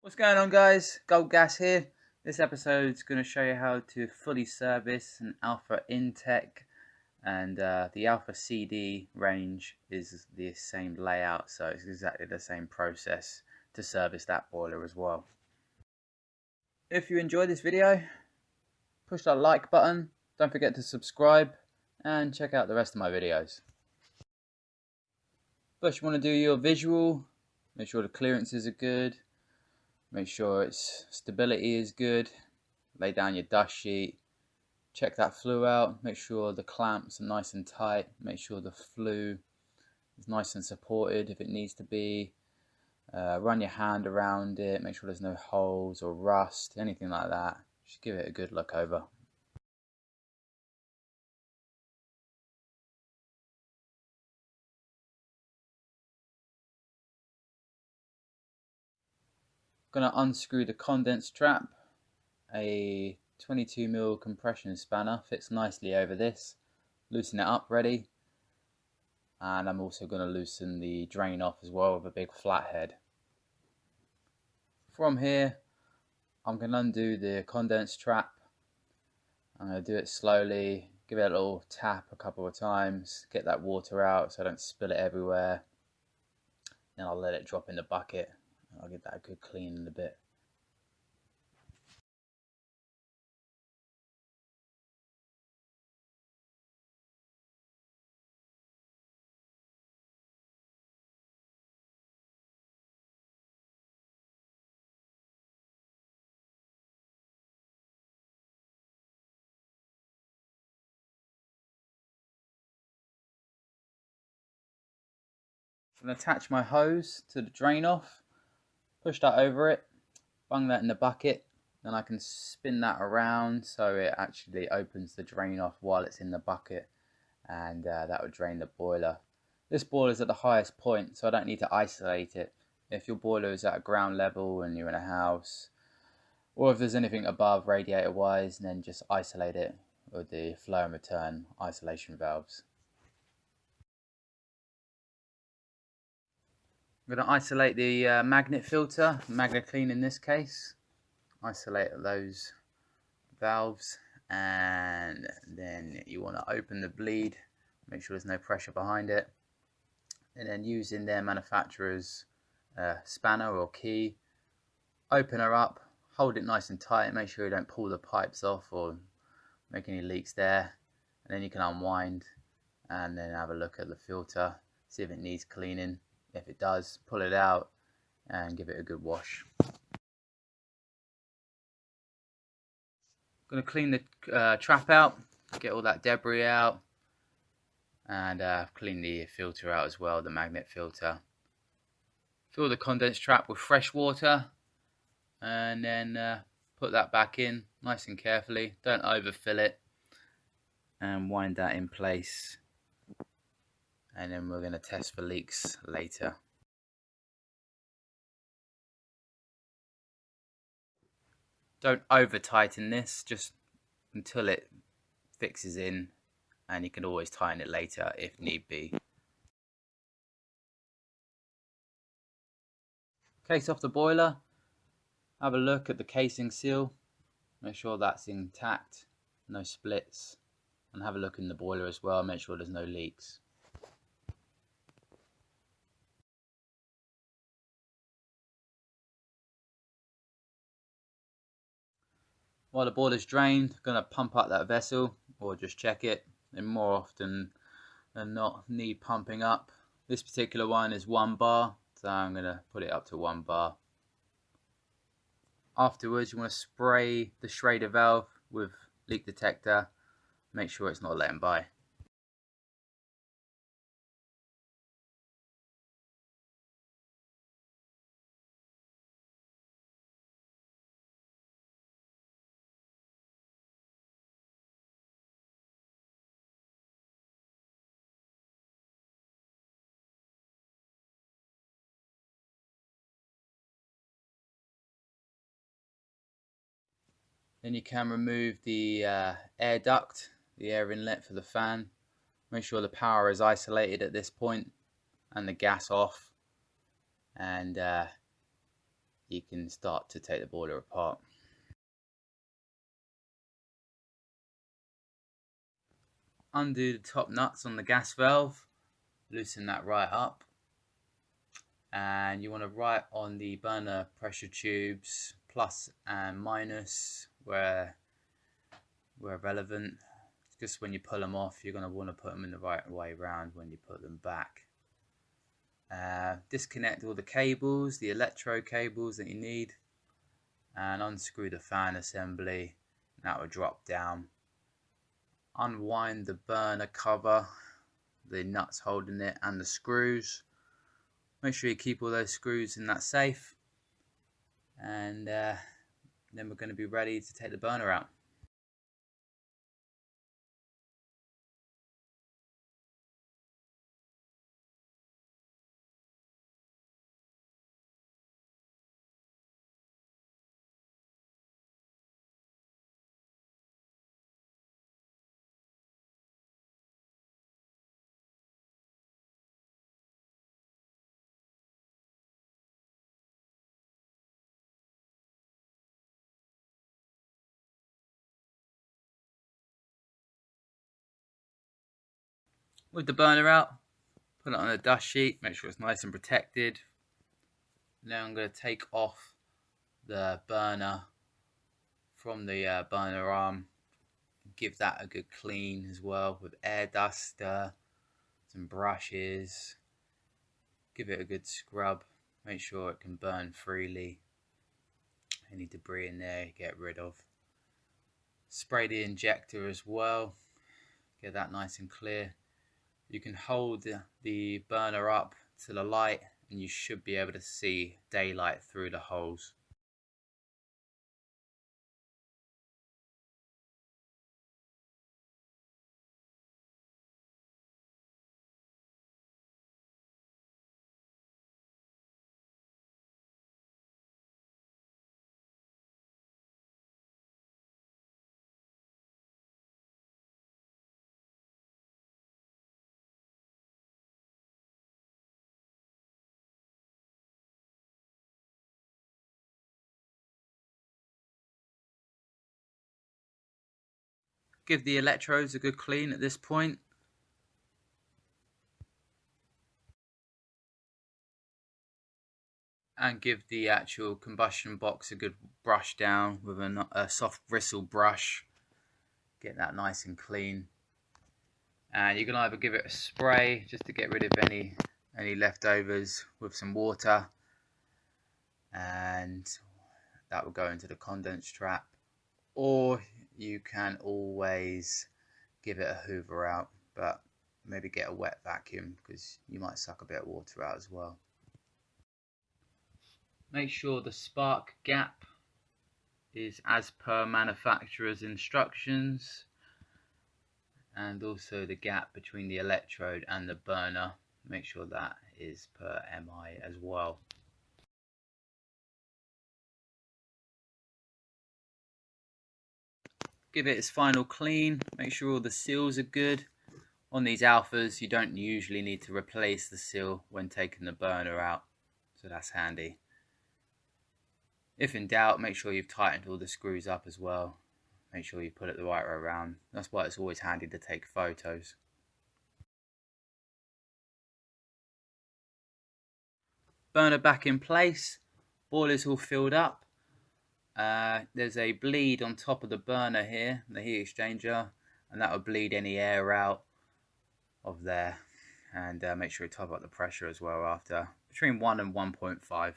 What's going on, guys? Gold Gas here. This episode is going to show you how to fully service an Alpha Intec, and the Alpha CD range is the same layout, so it's exactly the same process to service that boiler as well. If you enjoyed this video, push that like button, don't forget to subscribe and check out the rest of my videos. First, you want to do your visual, make sure the clearances are good. Make sure its stability is good. Lay down your dust sheet. Check that flue out. Make sure the clamps are nice and tight. Make sure the flue is nice and supported if it needs to be. Run your hand around it. Make sure there's no holes or rust, anything like that. Just give it a good look over. Going to unscrew the condense trap. A 22mm compression spanner fits nicely over this. Loosen it up ready. And I'm also going to loosen the drain off as well with a big flathead. From here, I'm going to undo the condense trap. I'm going to do it slowly, give it a little tap a couple of times, get that water out so I don't spill it everywhere. Then I'll let it drop in the bucket. I'll get that a good clean in a bit. I'm going to attach my hose to the drain off, push that over it, bung that in the bucket, then I can spin that around so it actually opens the drain off while it's in the bucket, and that would drain the boiler. This boiler is at the highest point, so I don't need to isolate it. If your boiler is at ground level and you're in a house, or if there's anything above radiator wise, then just isolate it with the flow and return isolation valves. I'm going to isolate the magnet filter, magnet clean in this case. Isolate those valves, and then you want to open the bleed, make sure there's no pressure behind it, and then using their manufacturer's spanner or key, open her up, hold it nice and tight, make sure you don't pull the pipes off or make any leaks there, and then you can unwind and then have a look at the filter, see if it needs cleaning. If it does, pull it out and give it a good wash. Going to clean the trap out, get all that debris out, and clean the filter out as well, the magnet filter. Fill the condense trap with fresh water, and then put that back in nice and carefully. Don't overfill it, and wind that in place. And then we're going to test for leaks later. Don't over tighten this, just until it fixes in, and you can always tighten it later if need be. Case off the boiler, have a look at the casing seal, make sure that's intact, no splits, and have a look in the boiler as well, make sure there's no leaks. While the boiler's drained, I'm going to pump up that vessel or just check it. They more often than not need pumping up. This particular one is 1 bar, so I'm going to put it up to 1 bar. Afterwards, you want to spray the Schrader valve with leak detector. Make sure it's not letting by. Then you can remove the air duct, the air inlet for the fan. Make sure the power is isolated at this point and the gas off. And you can start to take the boiler apart. Undo the top nuts on the gas valve, loosen that right up, and you want to write on the burner pressure tubes plus and minus where relevant. Just when you pull them off, you're going to want to put them in the right way round when you put them back. Disconnect all the cables, the electro cables that you need, and unscrew the fan assembly. That will drop down. Unwind the burner cover, the nuts holding it, and the screws. Make sure you keep all those screws in that safe, and then we're going to be ready to take the burner out. With the burner out, put it on a dust sheet, make sure it's nice and protected. Now I'm going to take off the burner from the burner arm, give that a good clean as well with air duster, some brushes, give it a good scrub, make sure it can burn freely. Any debris in there, get rid of. Spray the injector as well, get that nice and clear. You can hold the burner up to the light and you should be able to see daylight through the holes. Give the electrodes a good clean at this point. And give the actual combustion box a good brush down with a soft bristle brush. Get that nice and clean. And you can either give it a spray just to get rid of any leftovers with some water, and that will go into the condense trap, or you can always give it a hoover out, but maybe get a wet vacuum because you might suck a bit of water out as well. Make sure the spark gap is as per manufacturer's instructions, and also the gap between the electrode and the burner, make sure that is per MI as well. Give it its final clean, make sure all the seals are good. On these Alphas you don't usually need to replace the seal when taking the burner out, so that's handy. If in doubt, make sure you've tightened all the screws up as well. Make sure you put it the right way around. That's why it's always handy to take photos. Burner back in place, boiler's all filled up. There's a bleed on top of the burner here, the heat exchanger, and that will bleed any air out of there. And make sure you top up the pressure as well after, between 1 and 1.5.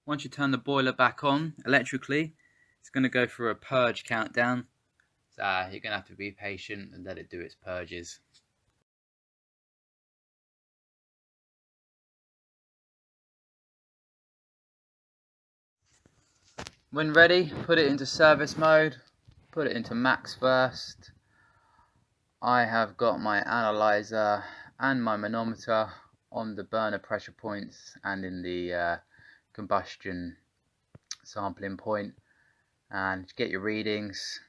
Once you turn the boiler back on electrically, it's going to go through a purge countdown. So you're going to have to be patient and let it do its purges. When ready, put it into service mode, put it into max first. I have got my analyzer and my manometer on the burner pressure points and in the combustion sampling point, and get your readings.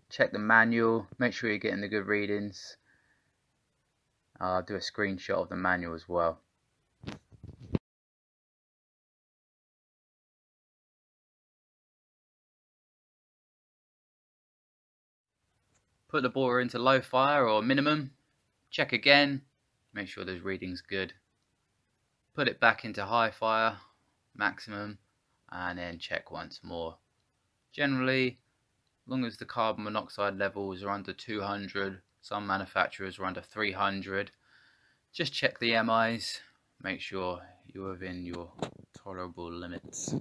Check the manual, make sure you're getting the good readings, I'll do a screenshot of the manual as well. Put the boiler into low fire or minimum. Check again. Make sure those readings good. Put it back into high fire, maximum, and then check once more. Generally, as long as the carbon monoxide levels are under 200, some manufacturers are under 300, just check the MIs, make sure you're within your tolerable limits.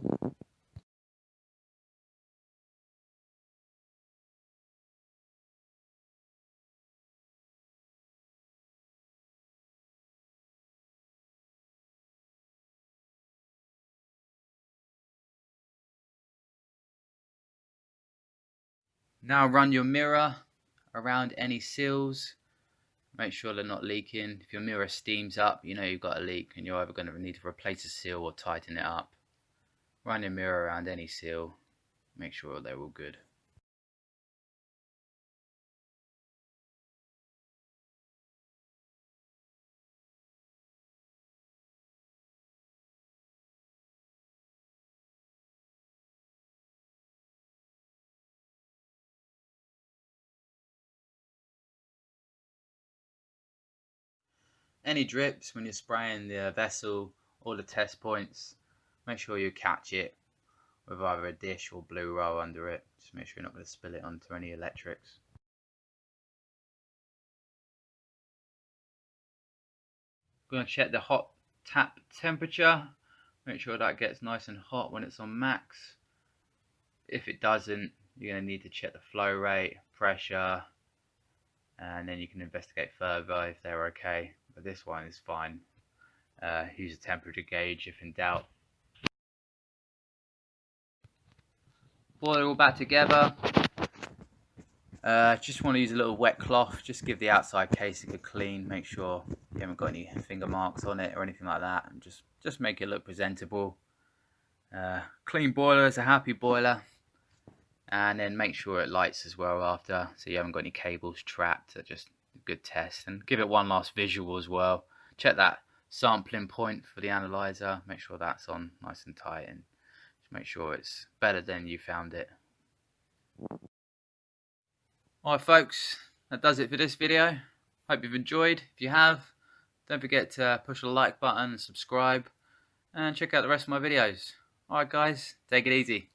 Now run your mirror around any seals. Make sure they're not leaking. If your mirror steams up, you know you've got a leak and you're either going to need to replace a seal or tighten it up. Run your mirror around any seal. Make sure they're all good. Any drips when you're spraying the vessel or the test points, make sure you catch it with either a dish or blue roll under it. Just make sure you're not going to spill it onto any electrics. I'm going to check the hot tap temperature. Make sure that gets nice and hot when it's on max. If it doesn't, you're going to need to check the flow rate, pressure, and then you can investigate further if they're okay. But this one is fine. Use a temperature gauge if in doubt. Boil it all back together. Just want to use a little wet cloth, just give the outside casing a clean, make sure you haven't got any finger marks on it or anything like that, and just make it look presentable. Clean boiler is a happy boiler, and then make sure it lights as well after, so you haven't got any cables trapped. Just a good test, and give it one last visual as well. Check that sampling point for the analyzer, make sure that's on nice and tight, and just make sure it's better than you found it. Alright folks, that does it for this video. Hope you've enjoyed. If you have, don't forget to push the like button and subscribe, and check out the rest of my videos. Alright guys, take it easy.